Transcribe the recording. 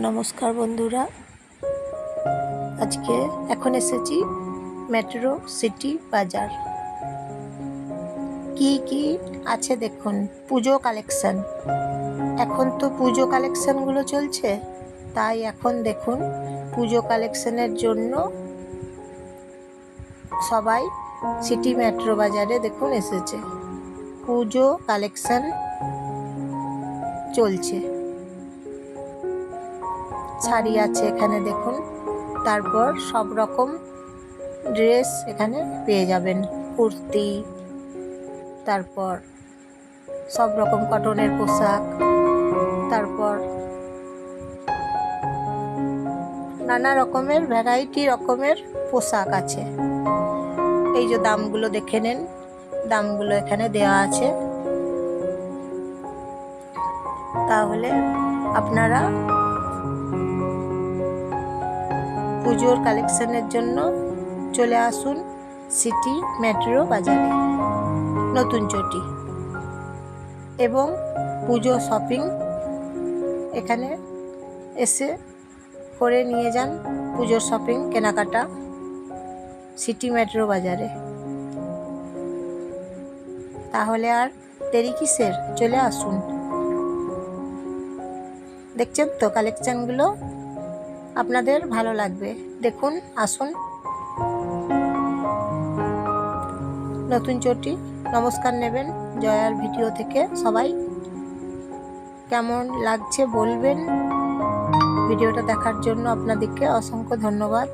নমস্কার বন্ধুরা, আজকে এখন এসেছি মেট্রো সিটি বাজার। কি কি আছে দেখুন। পুজো কালেকশন, এখন তো পুজো কালেকশনগুলো চলছে, তাই এখন দেখুন পুজো কালেকশনের জন্য সবাই সিটি মেট্রো বাজারে দেখুন এসেছে। পুজো কালেকশন চলছে, শাড়ি আছে এখানে দেখুন, তারপর সব রকম ড্রেস এখানে পেয়ে যাবেন, কুর্তি, তারপর সব রকম কটনের পোশাক, তারপর নানা রকমের ভ্যারাইটি রকমের পোশাক আছে। এই যে দামগুলো দেখে নেন, দামগুলো এখানে দেওয়া আছে, তাহলে আপনারা পুজোর কালেকশনের জন্য চলে আসুন সিটি মেট্রো বাজারে, নতুন চটি, এবং পুজো শপিং এখানে এসে করে নিয়ে যান। পুজোর শপিং কেনাকাটা সিটি মেট্রো বাজারে। তাহলে আর দেরি কিসের, চলে আসুন। দেখছেন তো কালেকশনগুলো, আপনাদের ভালো লাগবে, দেখুন, আসুন। নতুন চটি নমস্কার নেবেন জয়ার ভিডিও থেকে। সবাই কেমন লাগছে বলবেন। ভিডিওটা দেখার জন্য আপনাদেরকে অসংখ্য ধন্যবাদ।